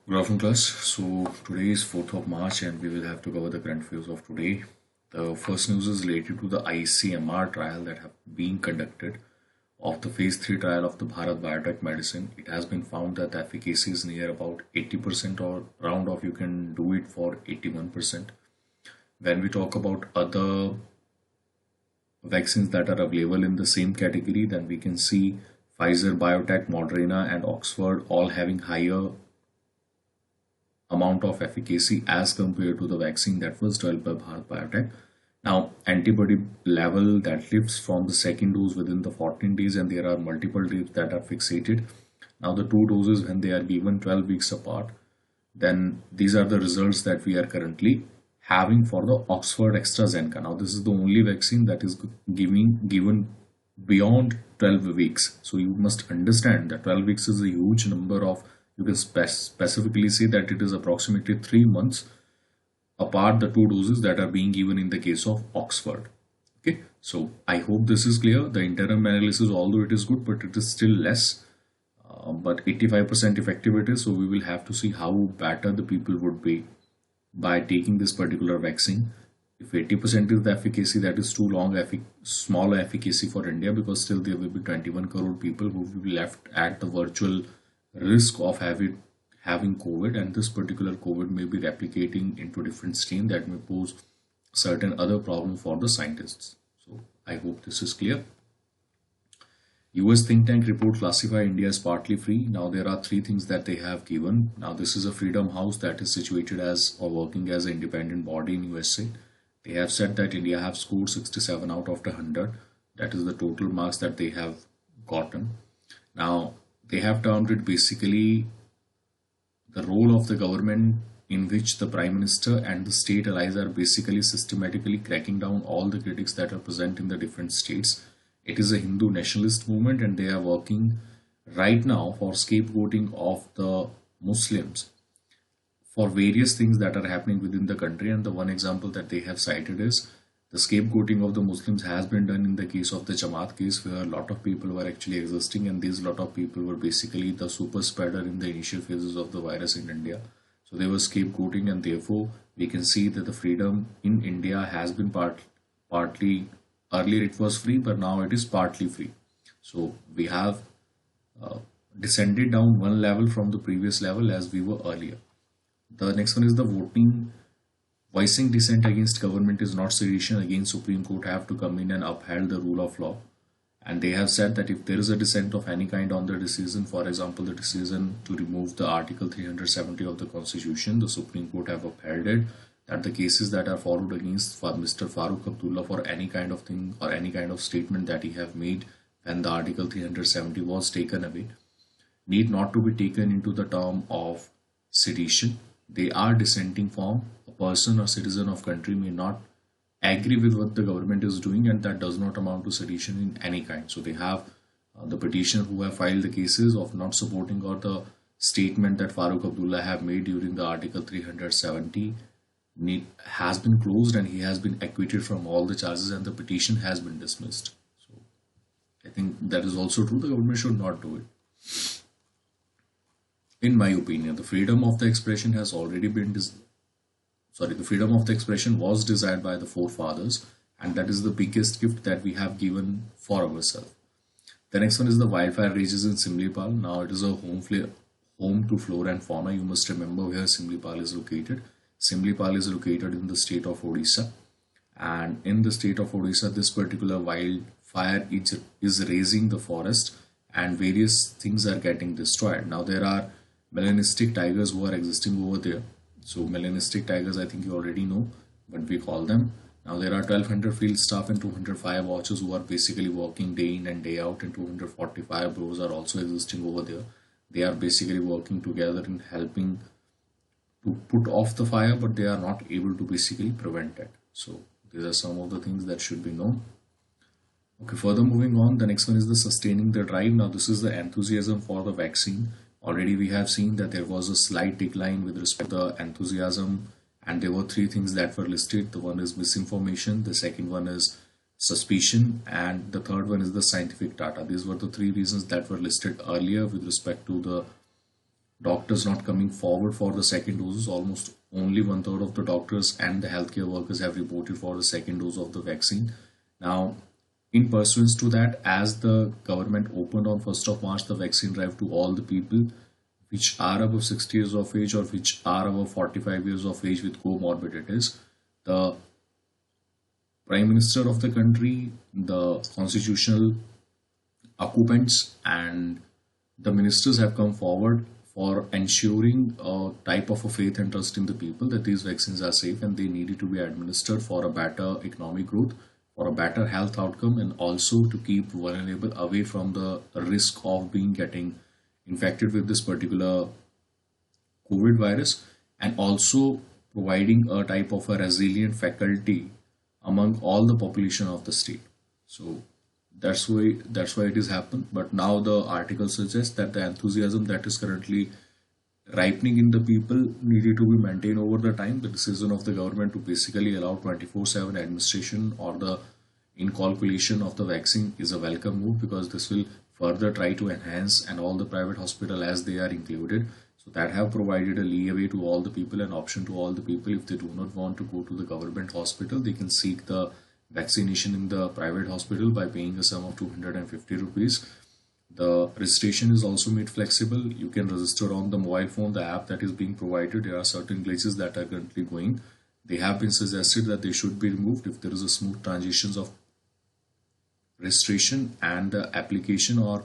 Good afternoon, class. So today is 4th of March and we will have to cover the current affairs of today. The first news is related to the ICMR trial that have been conducted of the phase 3 trial of the Bharat Biotech medicine. It has been found that the efficacy is near about 80% or round off you can do it for 81%. When we talk about other vaccines that are available in the same category, then we can see Pfizer, BioNTech, Moderna and Oxford all having higher amount of efficacy as compared to the vaccine that was developed by Bharat Biotech. Now, antibody level that lifts from the second dose within the 14 days, and there are multiple dates that are fixated. Now, the two doses, when they are given 12 weeks apart, then these are the results that we are currently having for the Oxford AstraZeneca. Now, this is the only vaccine that is given beyond 12 weeks. So you must understand that 12 weeks is a huge number of, you can specifically say that it is approximately 3 months apart the two doses that are being given in the case of Oxford. Okay, so I hope this is clear. The interim analysis, although it is good, but it is still less. But 85% effective it is, so we will have to see how better the people would be by taking this particular vaccine. If 80% is the efficacy, that is too long, smaller efficacy for India, because still there will be 21 crore people who will be left at the virtual risk of having COVID, and this particular COVID may be replicating into different strain that may pose certain other problem for the scientists. So I hope this is clear. US think tank report classify India as partly free. Now there are three things that they have given. Now this is a Freedom House that is situated as or working as an independent body in USA. They have said that India have scored 67 out of the 100. That is the total marks that they have gotten. Now they have termed it basically the role of the government in which the Prime Minister and the state allies are basically systematically cracking down all the critics that are present in the different states. It is a Hindu nationalist movement and they are working right now for scapegoating of the Muslims for various things that are happening within the country. And the one example that they have cited is the scapegoating of the Muslims has been done in the case of the Jamaat case, where a lot of people were actually existing, and these lot of people were basically the super spreader in the initial phases of the virus in India. So they were scapegoating, and therefore we can see that the freedom in India has been partly, earlier it was free, but now it is partly free. So we have descended down one level from the previous level as we were earlier. The next one is the voicing dissent against government is not sedition. Again, Supreme Court have to come in and uphold the rule of law. And they have said that if there is a dissent of any kind on the decision, for example, the decision to remove the Article 370 of the Constitution, the Supreme Court have upheld it, that the cases that are forward against Mr. Farooq Abdullah for any kind of thing or any kind of statement that he have made when the Article 370 was taken away need not to be taken into the term of sedition. They are dissenting from a person or citizen of country may not agree with what the government is doing, and that does not amount to sedition in any kind. So they have the petitioner who have filed the cases of not supporting or the statement that Farooq Abdullah have made during the Article 370 has been closed, and he has been acquitted from all the charges, and the petition has been dismissed. So I think that is also true. The government should not do it. In my opinion, the freedom of the expression has already been the freedom of the expression was desired by the forefathers, and that is the biggest gift that we have given for ourselves. The next one is the wildfire rages in Simlipal. Now it is a home to flora and fauna. You must remember where Simlipal is located. Simlipal is located in the state of Odisha, and in the state of Odisha, this particular wildfire is razing the forest, and various things are getting destroyed. Now there are melanistic tigers who are existing over there. So melanistic tigers, I think you already know what we call them. Now there are 1200 field staff and 205 watchers who are basically working day in and day out, and 245 bros are also existing over there. They are basically working together in helping to put off the fire, but they are not able to basically prevent it. So these are some of the things that should be known. Okay, further moving on, the next one is the sustaining the drive. Now this is the enthusiasm for the vaccine. Already we have seen that there was a slight decline with respect to the enthusiasm, and there were three things that were listed. The one is misinformation, the second one is suspicion, and the third one is the scientific data. These were the three reasons that were listed earlier with respect to the doctors not coming forward for the second doses. Almost only one third of the doctors and the healthcare workers have reported for the second dose of the vaccine. Now, in pursuance to that, as the government opened on 1st of March the vaccine drive to all the people which are above 60 years of age or which are above 45 years of age with comorbidities, the Prime Minister of the country, the constitutional occupants, and the ministers have come forward for ensuring a type of a faith and trust in the people that these vaccines are safe and they needed to be administered for a better economic growth, for a better health outcome, and also to keep vulnerable away from the risk of being getting infected with this particular COVID virus, and also providing a type of a resilient faculty among all the population of the state. So that's why it has happened. But now the article suggests that the enthusiasm that is currently ripening in the people needed to be maintained over the time. The decision of the government to basically allow 24/7 administration or the inculcation of the vaccine is a welcome move, because this will further try to enhance and all the private hospital as they are included, so that have provided a leeway to all the people, an option to all the people. If they do not want to go to the government hospital, they can seek the vaccination in the private hospital by paying a sum of 250 rupees. The registration is also made flexible. You can register on the mobile phone, the app that is being provided. There are certain glitches that are currently going. They have been suggested that they should be removed if there is a smooth transitions of registration and the application or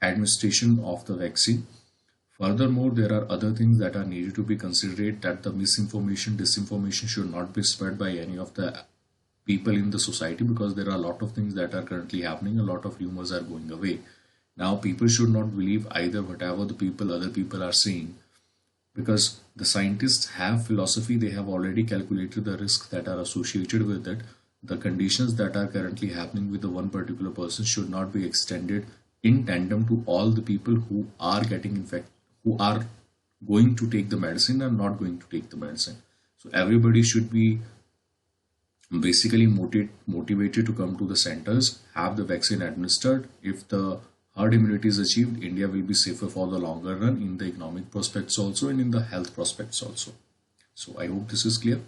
administration of the vaccine. Furthermore, there are other things that are needed to be considered, that the misinformation, disinformation should not be spread by any of the people in the society, because there are a lot of things that are currently happening, a lot of rumors are going away. Now people should not believe either whatever the people other people are saying, because the scientists have philosophy. They have already calculated the risks that are associated with it. The conditions that are currently happening with the one particular person should not be extended in tandem to all the people who are getting infected, who are going to take the medicine and not going to take the medicine. So everybody should be basically motivated to come to the centers, have the vaccine administered. If the herd immunity is achieved, India will be safer for the longer run in the economic prospects also and in the health prospects also. So I hope this is clear.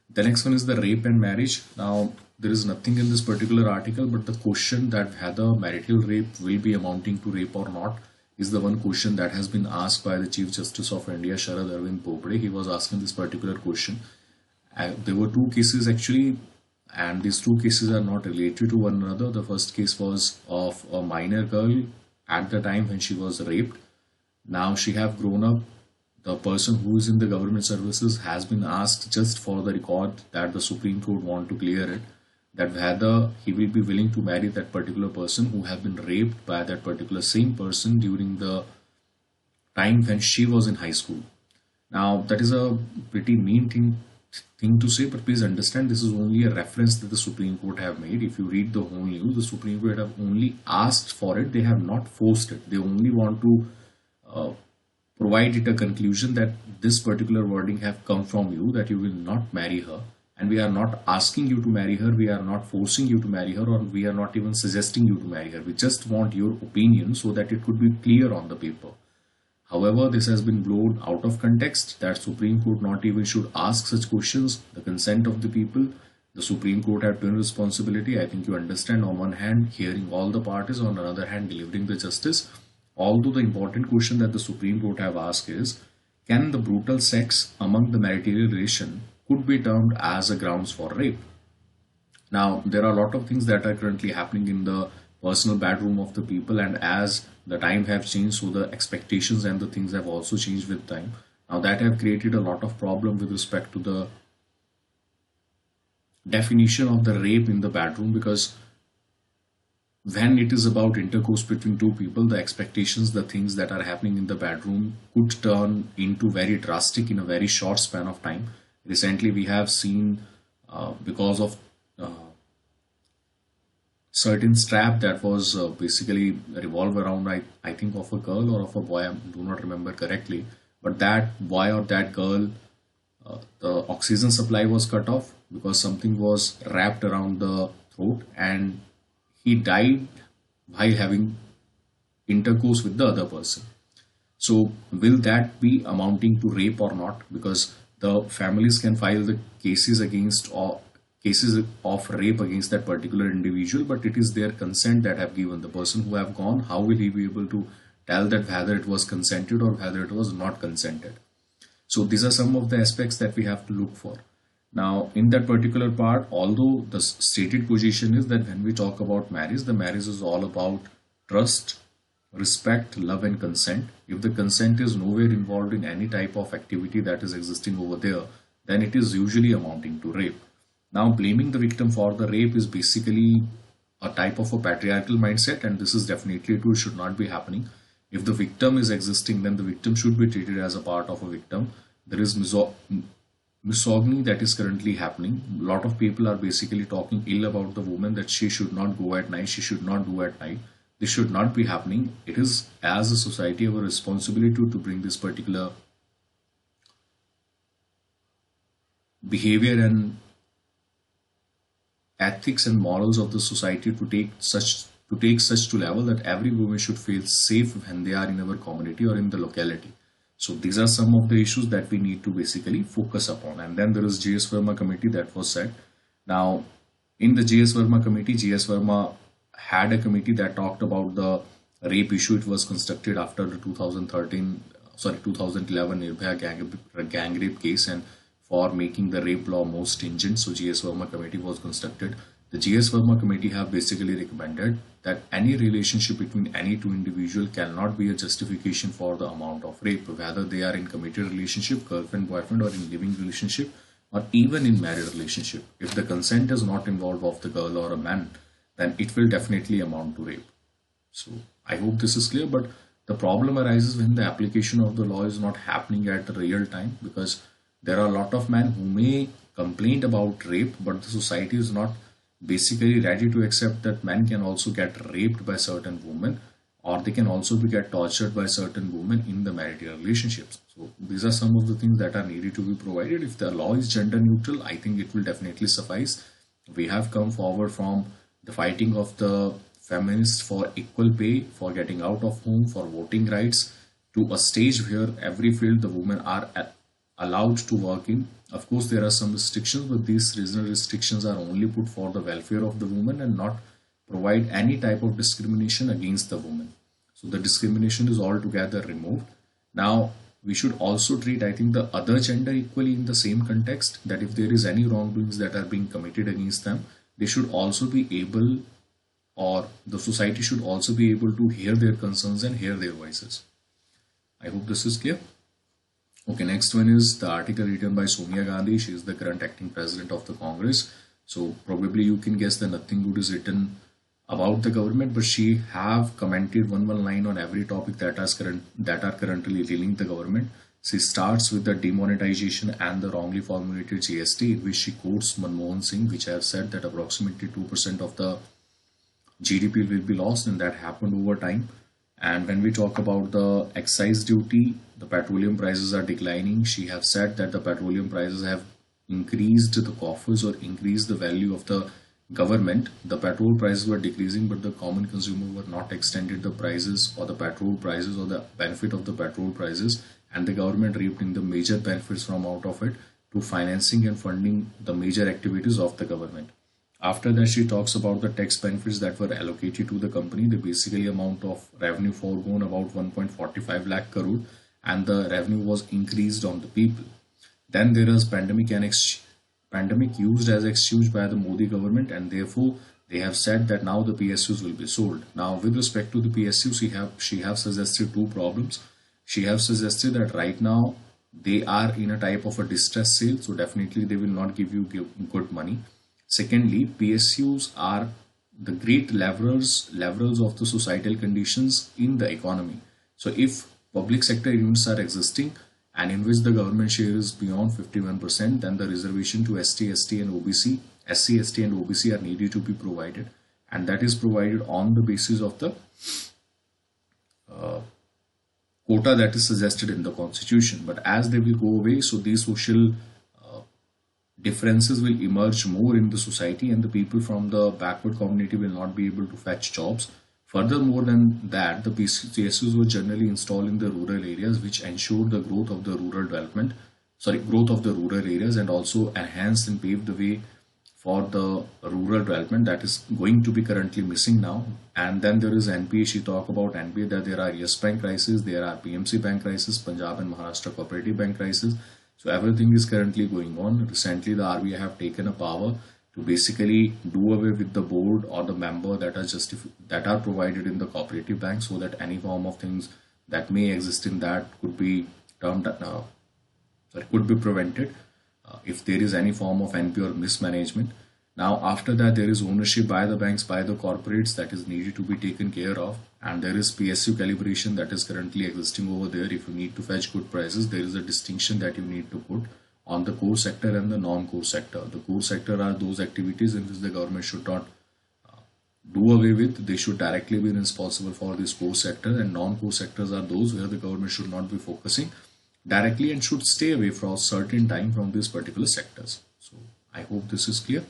The next one is the rape and marriage. Now, there is nothing in this particular article, but the question that whether marital rape will be amounting to rape or not is the one question that has been asked by the Chief Justice of India, Sharad Arvind Bobde. He was asking this particular question. There were two cases actually, and these two cases are not related to one another. The first case was of a minor girl at the time when she was raped. Now she have grown up. The person who is in the government services has been asked, just for the record that the Supreme Court want to clear it, that whether he will be willing to marry that particular person who have been raped by that particular same person during the time when she was in high school. Now that is a pretty mean thing to say, but please understand this is only a reference that the Supreme Court have made. If you read the whole news, the Supreme Court have only asked for it. They have not forced it. They only want to uh, provide it a conclusion that this particular wording have come from you, that you will not marry her, and we are not asking you to marry her, we are not forcing you to marry her, or we are not even suggesting you to marry her. We just want your opinion so that it could be clear on the paper. However, this has been blown out of context, that Supreme Court not even should ask such questions. The consent of the people, the Supreme Court had twin responsibility. I think you understand. On one hand, hearing all the parties, on another hand, delivering the justice. Although the important question that the Supreme Court have asked is, can the brutal sex among the marital relation could be termed as a grounds for rape? Now, there are a lot of things that are currently happening in the personal bedroom of the people, and as the time have changed, so the expectations and the things have also changed with time. Now, that have created a lot of problem with respect to the definition of the rape in the bedroom, because when it is about intercourse between two people, the expectations, the things that are happening in the bedroom could turn into very drastic in a very short span of time. Recently, we have seen, because of uh, certain strap that was basically revolve around, I think, of a girl or of a boy, I do not remember correctly, but that boy or that girl, the oxygen supply was cut off because something was wrapped around the throat, and he died while having intercourse with the other person. So will that be amounting to rape or not? Because the families can file the cases against or cases of rape against that particular individual, but it is their consent that have given. The person who have gone, how will he be able to tell that whether it was consented or whether it was not consented? So these are some of the aspects that we have to look for. Now, in that particular part, although the stated position is that when we talk about marriage, the marriage is all about trust, respect, love, and consent. If the consent is nowhere involved in any type of activity that is existing over there, then it is usually amounting to rape. Now, blaming the victim for the rape is basically a type of a patriarchal mindset, and this is definitely true, should not be happening. If the victim is existing, then the victim should be treated as a part of a victim. There is misogyny that is currently happening. A lot of people are basically talking ill about the woman, that she should not go at night, she should not do at night. This should not be happening. It is, as a society, our responsibility to bring this particular behavior and ethics and morals of the society to take such to level that every woman should feel safe when they are in our community or in the locality. So these are some of the issues that we need to basically focus upon. And then there is GS Verma committee that was set. Now, in the GS Verma committee, GS Verma had a committee that talked about the rape issue. It was constructed after the 2011 Nirbhaya gang rape case, and for making the rape law more stringent. So GS Verma committee was constructed. The GS Verma committee have basically recommended that any relationship between any two individuals cannot be a justification for the amount of rape, whether they are in committed relationship, girlfriend, boyfriend, or in living relationship, or even in married relationship. If the consent is not involved of the girl or a man, then it will definitely amount to rape. So I hope this is clear, but the problem arises when the application of the law is not happening at the real time, because there are a lot of men who may complain about rape, but the society is not basically ready to accept that men can also get raped by certain women, or they can also be get tortured by certain women in the marital relationships. So these are some of the things that are needed to be provided. If the law is gender neutral, I think it will definitely suffice. We have come forward from the fighting of the feminists for equal pay, for getting out of home, for voting rights, to a stage where every field the women are allowed to work in. Of course, there are some restrictions, but these reasonable restrictions are only put for the welfare of the woman and not provide any type of discrimination against the woman. So the discrimination is altogether removed. Now, we should also treat, I think, the other gender equally in the same context, that if there is any wrongdoings that are being committed against them, they should also be able, or the society should also be able to hear their concerns and hear their voices. I hope this is clear. Okay, next one is the article written by Sonia Gandhi. She is the current acting president of the Congress. So probably you can guess that nothing good is written about the government, but she have commented one line on every topic that are currently dealing the government. She starts with the demonetization and the wrongly formulated GST, in which she quotes Manmohan Singh, which have said that approximately 2% of the GDP will be lost, and that happened over time. And when we talk about the excise duty, the petroleum prices are declining. She have said that the petroleum prices have increased the coffers or increased the value of the government. The petrol prices were decreasing, but the common consumer were not extended the prices or the petrol prices or the benefit of the petrol prices, and the government reaping the major benefits from out of it to financing and funding the major activities of the government. After that, she talks about the tax benefits that were allocated to the company. The basically amount of revenue foregone about 1.45 lakh crore, and the revenue was increased on the people. Then there is pandemic used as excuse by the Modi government, and therefore they have said that now the PSUs will be sold. Now, with respect to the PSUs, she have suggested two problems. She have suggested that right now they are in a type of a distress sale, so definitely they will not give you good money. Secondly, PSUs are the great leverers of the societal conditions in the economy. So if public sector units are existing and in which the government share is beyond 51%, then the reservation to SC, ST and OBC are needed to be provided, and that is provided on the basis of the quota that is suggested in the constitution. But as they will go away, so these social differences will emerge more in the society, and the people from the backward community will not be able to fetch jobs. Furthermore than that, the PSUs were generally installed in the rural areas, which ensured the growth of the growth of the rural areas, and also enhanced and paved the way for the rural development that is going to be currently missing now. And then there is NPA. She talk about NPA that there are Yes Bank crisis, there are PMC Bank crisis, Punjab and Maharashtra Cooperative Bank crisis. So everything is currently going on. Recently, the RBI have taken a power to basically do away with the board or the member that are provided in the cooperative bank, so that any form of things that may exist in that could be termed that could be prevented if there is any form of NP or mismanagement. Now, after that, there is ownership by the banks, by the corporates that is needed to be taken care of, and there is PSU calibration that is currently existing over there. If you need to fetch good prices, there is a distinction that you need to put on the core sector and the non-core sector. The core sector are those activities in which the government should not do away with. They should directly be responsible for this core sector, and non-core sectors are those where the government should not be focusing directly and should stay away for a certain time from these particular sectors. So I hope this is clear.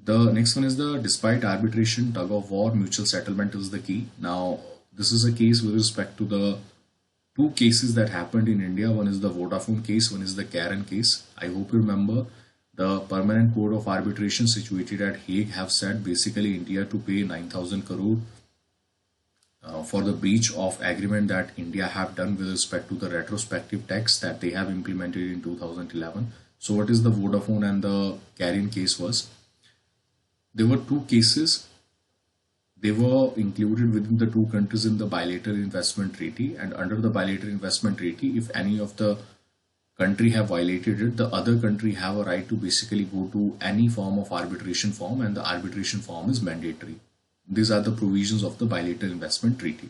The next one is the despite arbitration, tug of war, mutual settlement is the key. Now, this is a case with respect to the two cases that happened in India. One is the Vodafone case, one is the Karen case. I hope you remember the Permanent Court of Arbitration situated at Hague have said basically India to pay 9,000 crore for the breach of agreement that India have done with respect to the retrospective tax that they have implemented in 2011. So what is the Vodafone and the Karen case was? There were two cases. They were included within the two countries in the bilateral investment treaty, and under the bilateral investment treaty, if any of the country have violated it, the other country have a right to basically go to any form of arbitration form, and the arbitration form is mandatory. These are the provisions of the bilateral investment treaty.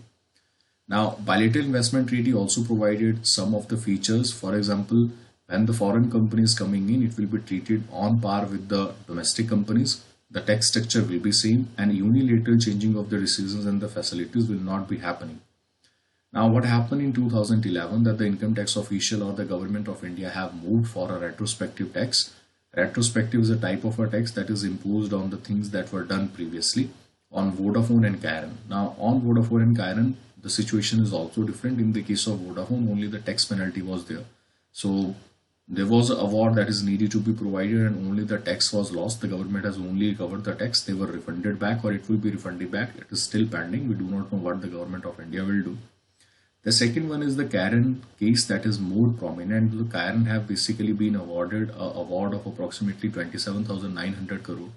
Now, bilateral investment treaty also provided some of the features. For example, when the foreign company is coming in, it will be treated on par with the domestic companies. The tax structure will be same, and unilateral changing of the decisions and the facilities will not be happening. Now, what happened in 2011 that the income tax official or the government of India have moved for a retrospective tax. Retrospective is a type of a tax that is imposed on the things that were done previously on Vodafone and Karen. Now, on Vodafone and Karen, the situation is also different. In the case of Vodafone, only the tax penalty was there. So there was an award that is needed to be provided, and only the tax was lost. The government has only recovered the tax. They were refunded back, or it will be refunded back. It is still pending. We do not know what the government of India will do. The second one is the Karen case that is more prominent. The Karen have basically been awarded an award of approximately 27,900 crore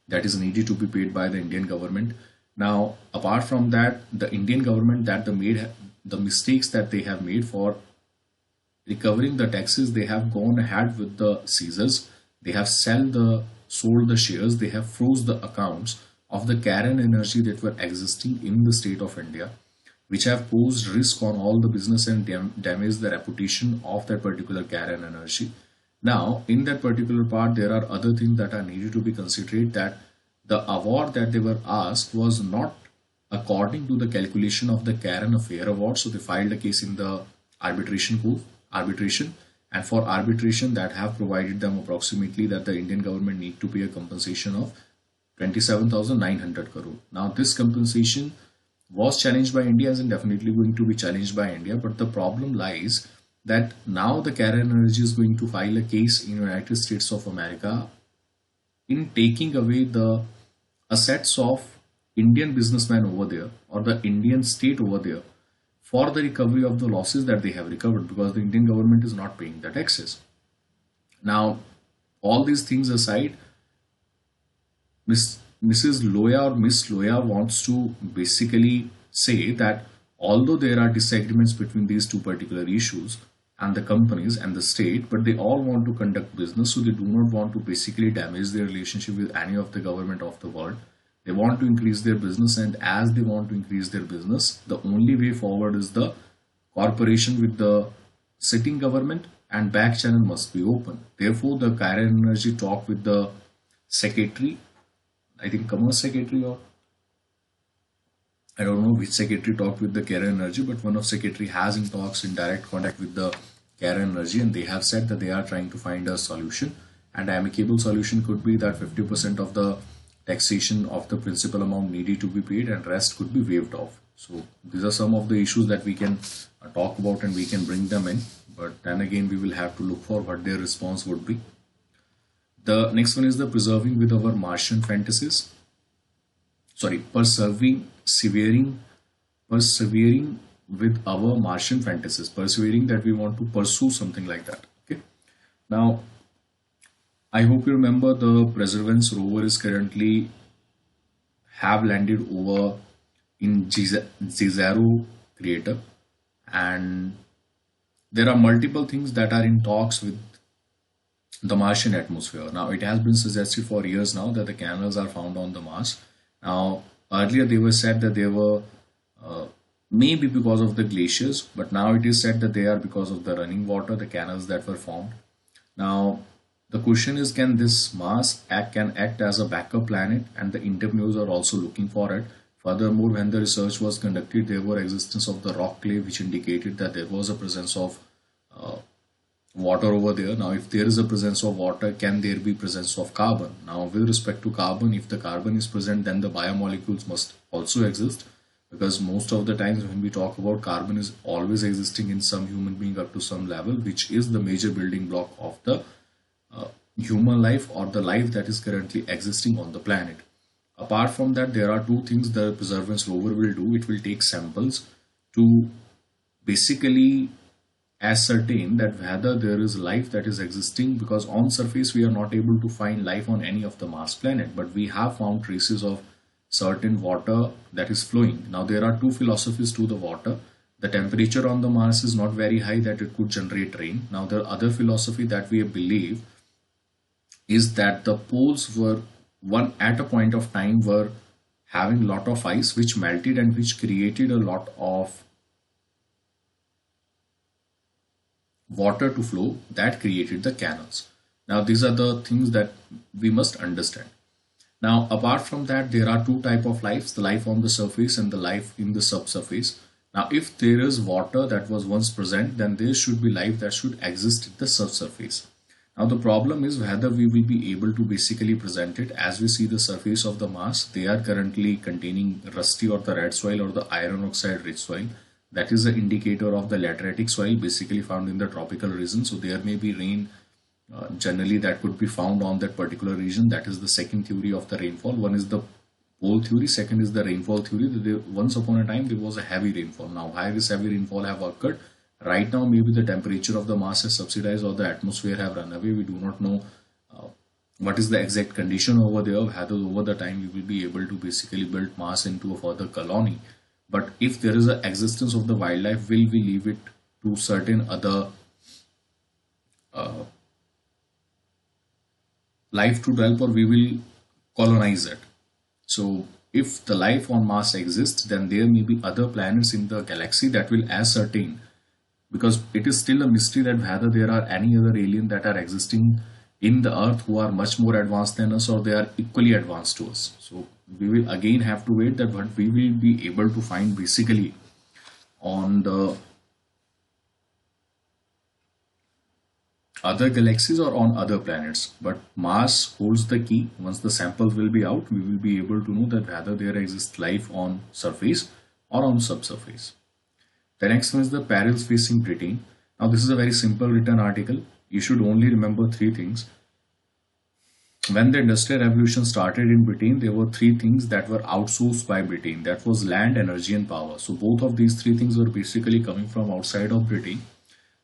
that is needed to be paid by the Indian government. Now, apart from that, the Indian government that the mistakes that they have made for recovering the taxes, they have gone ahead with the seizures. They have sold the shares. They have froze the accounts of the Karen Energy that were existing in the state of India, which have posed risk on all the business and damaged the reputation of that particular Karen Energy. Now, in that particular part, there are other things that are needed to be considered, that the award that they were asked was not according to the calculation of the Karen Affair Award. So they filed a case in the arbitration, and for arbitration that have provided them approximately that the Indian government need to pay a compensation of 27,900 crore. Now, this compensation was challenged by India and definitely going to be challenged by India, but the problem lies that now the Karen Energy is going to file a case in United States of America in taking away the assets of Indian businessmen over there or the Indian state over there for the recovery of the losses that they have recovered, because the Indian government is not paying the taxes. Now, all these things aside, Mrs. Loya or Miss Loya wants to basically say that although there are disagreements between these two particular issues and the companies and the state, but they all want to conduct business, so they do not want to basically damage their relationship with any of the government of the world. They want to increase their business, and as they want to increase their business, the only way forward is the cooperation with the sitting government, and back channel must be open. Therefore, the Karen Energy talked with the secretary, I think Commerce Secretary, or I don't know which secretary talked with the Karen Energy, but one of secretary has in talks in direct contact with the Karen Energy, and they have said that they are trying to find a solution, and amicable solution could be that 50% of the taxation of the principal amount needed to be paid, and rest could be waived off. So these are some of the issues that we can talk about and we can bring them in. But then again, we will have to look for what their response would be. The next one is the preserving with our Martian fantasies. Sorry, persevering with our Martian fantasies. Persevering that we want to pursue something like that. Okay. Now, I hope you remember the Perseverance rover is currently have landed over in Jezero crater, and there are multiple things that are in talks with the Martian atmosphere. Now, it has been suggested for years now that the canals are found on the Mars. Now, earlier they were said that they were uh, maybe because of the glaciers, but now it is said that they are because of the running water, the canals that were formed. Now, the question is, can this Mars act as a backup planet? And the interviews are also looking for it. Furthermore, when the research was conducted, there were existence of the rock clay, which indicated that there was a presence of uh, water over there. Now, if there is a presence of water, can there be presence of carbon? Now, with respect to carbon, if the carbon is present, then the biomolecules must also exist, because most of the times when we talk about carbon is always existing in some human being up to some level, which is the major building block of the uh, human life or the life that is currently existing on the planet. Apart from that, there are two things the Perseverance rover will do. It will take samples to basically ascertain that whether there is life that is existing, because on surface we are not able to find life on any of the Mars planet, but we have found traces of certain water that is flowing. Now, there are two philosophies to the water. The temperature on the Mars is not very high that it could generate rain. Now, the other philosophy that we believe is that the poles were one at a point of time were having a lot of ice which melted and which created a lot of water to flow that created the canals. Now, these are the things that we must understand. Now, apart from that, there are two type of lives, the life on the surface and the life in the subsurface. Now, if there is water that was once present, then there should be life that should exist in the subsurface. Now, the problem is whether we will be able to basically present it. As we see the surface of the Mars, they are currently containing rusty or the red soil or the iron oxide rich soil. That is the indicator of the lateritic soil basically found in the tropical region. So there may be rain generally that could be found on that particular region. That is the second theory of the rainfall. One is the pole theory, second is the rainfall theory. Once upon a time there was a heavy rainfall. Now, why this heavy rainfall have occurred? Right now, maybe the temperature of the Mars is subsidized or the atmosphere have run away. We do not know uh, what is the exact condition over there. Whether over the time we will be able to basically build Mars into a further colony. But if there is an existence of the wildlife, will we leave it to certain other uh, life to develop, or we will colonize it? So if the life on Mars exists, then there may be other planets in the galaxy that will ascertain, because it is still a mystery that whether there are any other alien that are existing in the earth who are much more advanced than us or they are equally advanced to us. So we will again have to wait that what we will be able to find basically on the other galaxies or on other planets. But Mars holds the key. Once the samples will be out, we will be able to know that whether there exists life on surface or on subsurface. The next one is the perils facing Britain. Now, this is a very simple written article. You should only remember three things. When the Industrial Revolution started in Britain, there were three things that were outsourced by Britain. That was land, energy, and power. So both of these three things were basically coming from outside of Britain.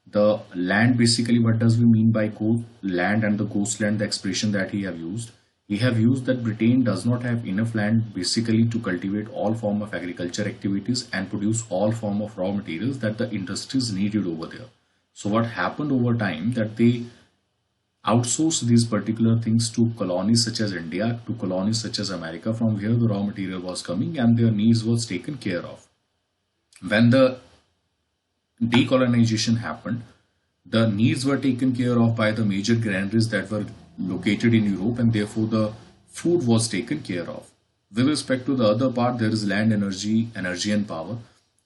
The land, basically, what does we mean by land and the coastland, the expression that he have used? He have used that Britain does not have enough land basically to cultivate all form of agriculture activities and produce all form of raw materials that the industries needed over there. So what happened over time that they outsourced these particular things to colonies such as India, to colonies such as America, from where the raw material was coming and their needs was taken care of. When the decolonization happened, the needs were taken care of by the major granaries that were located in Europe, and therefore the food was taken care of. With respect to the other part, there is land, energy and power.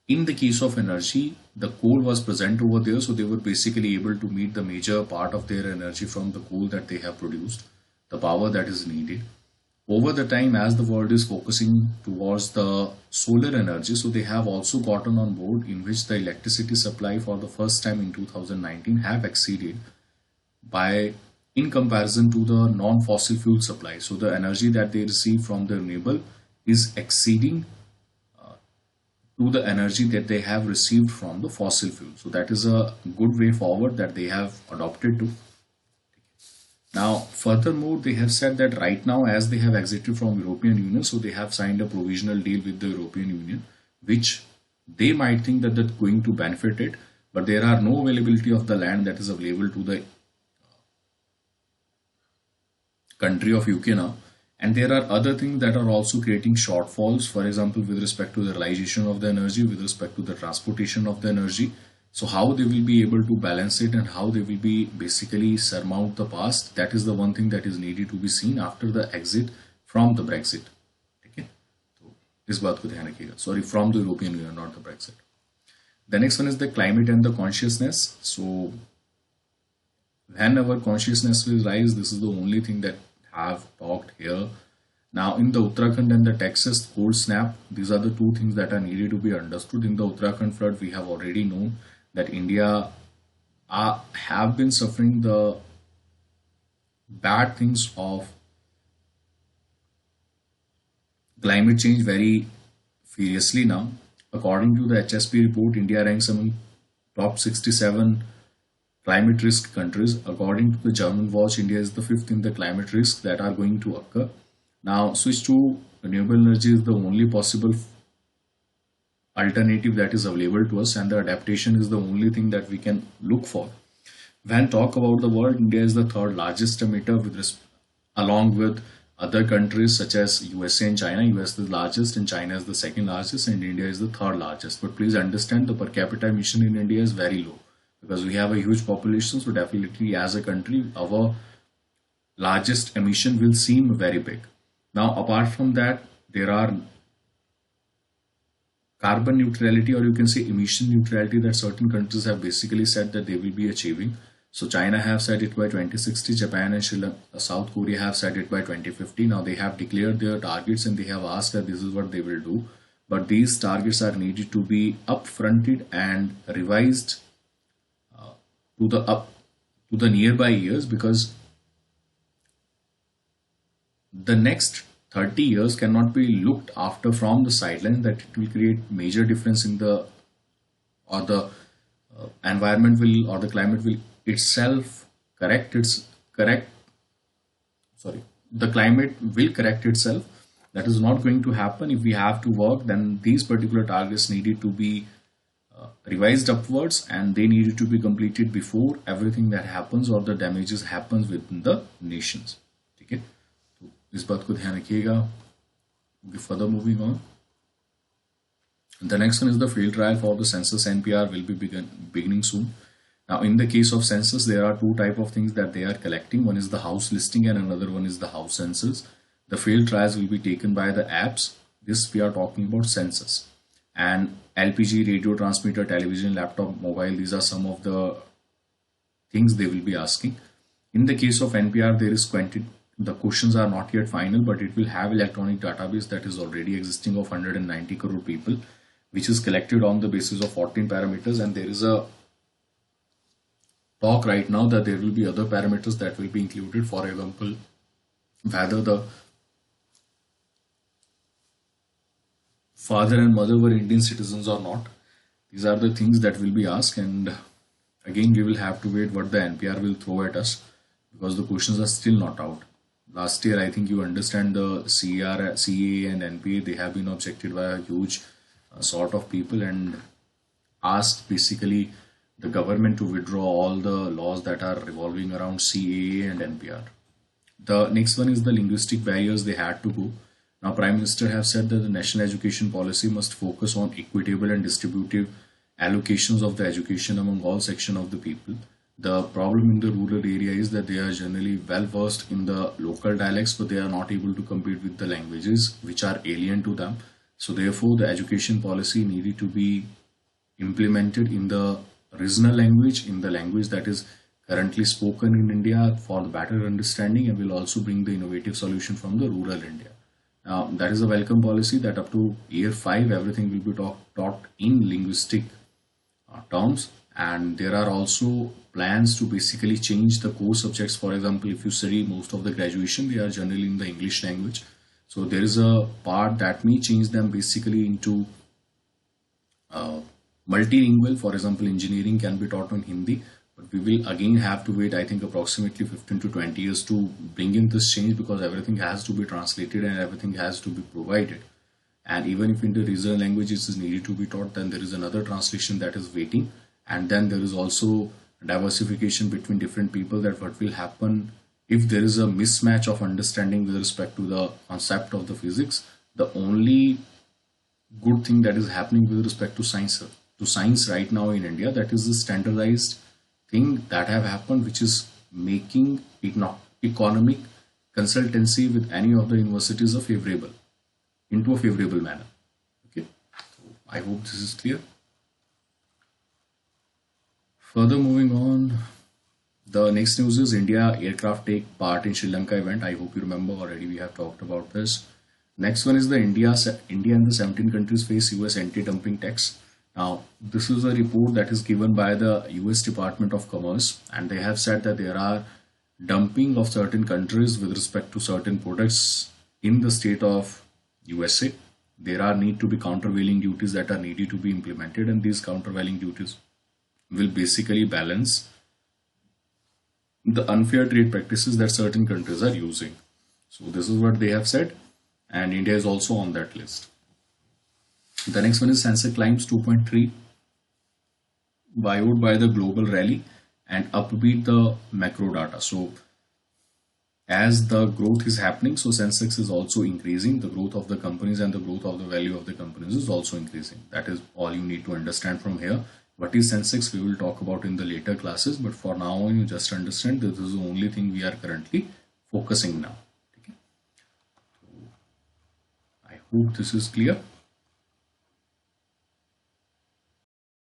In the case of energy, the coal was present over there, so they were basically able to meet the major part of their energy from the coal that they have produced, the power that is needed. over the time, as the world is focusing towards the solar energy, so they have also gotten on board in which the electricity supply for the first time in 2019 have exceeded by in comparison to the non-fossil fuel supply. So the energy that they receive from the renewable is exceeding to the energy that they have received from the fossil fuel. So that is a good way forward that they have adopted to. Now, furthermore, they have said that right now, as they have exited from European Union, so they have signed a provisional deal with the European Union, which they might think that that's going to benefit it, but there are no availability of the land that is available to the country of UK now. And there are other things that are also creating shortfalls, for example, with respect to the realization of the energy, with respect to the transportation of the energy. So how they will be able to balance it and how they will be basically surmount the past, that is the one thing that is needed to be seen after the exit from the Brexit. Okay, तो इस बात को ध्यान रखिएगा. Sorry, from the European Union, not the Brexit. The next one is the climate and the consciousness. So when our consciousness will rise, this is the only thing that have talked here. Now in the Uttarakhand and the Texas cold snap, these are the two things that are needed to be understood. In the Uttarakhand flood, we have already known that India have been suffering the bad things of climate change very furiously now. According to the HSP report, India ranks among top 67 climate risk countries. According to the German Watch, India is the fifth in the climate risks that are going to occur. Now, switch to renewable energy is the only possible alternative that is available to us, and the adaptation is the only thing that we can look for. When talk about the world, India is the third largest emitter along with other countries such as USA and China. US is the largest and China is the second largest and India is the third largest. But please understand the per capita emission in India is very low because we have a huge population. So definitely as a country, our largest emission will seem very big. Now, apart from that, there are carbon neutrality, or you can say emission neutrality, that certain countries have basically said that they will be achieving. So China have said it by 2060, Japan and South Korea have said it by 2050. Now they have declared their targets and they have asked that this is what they will do. But these targets are needed to be upfronted and revised to the nearby years, because the next 30 years cannot be looked after from the sidelines, that it will create major difference in the environment will, or the climate will itself the climate will correct itself. That is not going to happen. If we have to work, then these particular targets needed to be revised upwards and they needed to be completed before everything that happens or the damages happens within the nations. Okay, तो इस बात को ध्यान रखिएगा. Further moving on, the next one is the field trial for the census NPR will be beginning soon. Now in the case of census, there are two type of things that they are collecting. One is the house listing and another one is the house census. The field trials will be taken by the apps. This we are talking about census. And LPG, radio transmitter, television, laptop, mobile, these are some of the things they will be asking. In the case of NPR, there is the questions are not yet final, but it will have electronic database that is already existing of 190 crore people, which is collected on the basis of 14 parameters. And there is a talk right now that there will be other parameters that will be included. For example, whether the father and mother were Indian citizens or not. These are the things that will be asked, and again we will have to wait what the NPR will throw at us, because the questions are still not out. Last year, I think you understand the CAA and NPA, they have been objected by a huge sort of people and asked basically the government to withdraw all the laws that are revolving around CAA and NPR. The next one is the linguistic barriers they had to go. Now, Prime Minister have said that the national education policy must focus on equitable and distributive allocations of the education among all sections of the people. The problem in the rural area is that they are generally well versed in the local dialects, but they are not able to compete with the languages which are alien to them. So therefore, the education policy needed to be implemented in the regional language, in the language that is currently spoken in India for the better understanding, and will also bring the innovative solution from the rural India. Now, that is a welcome policy that up to year 5, everything will be taught in linguistic terms, and there are also plans to basically change the core subjects. For example, if you study most of the graduation, they are generally in the English language. So there is a part that may change them basically into uh, multilingual. For example, engineering can be taught on Hindi, but we will again have to wait, I think, approximately 15 to 20 years to bring in this change, because everything has to be translated and everything has to be provided. And even if in the regional languages is needed to be taught, then there is another translation that is waiting. And then there is also diversification between different people, that what will happen if there is a mismatch of understanding with respect to the concept of the physics. The only good thing that is happening with respect to science right now in India, that is the standardized thing that have happened, which is making economic consultancy with any of the universities a favorable into a favorable manner. Okay, so I hope this is clear. Further moving on, the next news is India aircraft take part in Sri Lanka event. I hope you remember already, we have talked about this. Next one is the India and the 17 countries face US anti-dumping tax. Now, this is a report that is given by the US Department of Commerce, and they have said that there are dumping of certain countries with respect to certain products in the state of USA. There are need to be countervailing duties that are needed to be implemented, and these countervailing duties will basically balance the unfair trade practices that certain countries are using. So this is what they have said, and India is also on that list. The next one is Sensex climbs 2.3, buoyed by the global rally and upbeat the macro data. So as the growth is happening, so Sensex is also increasing. The growth of the companies and the growth of the value of the companies is also increasing. That is all you need to understand from here. What is Sensex, we will talk about in the later classes, but for now you just understand that this is the only thing we are currently focusing now. Okay. I hope this is clear.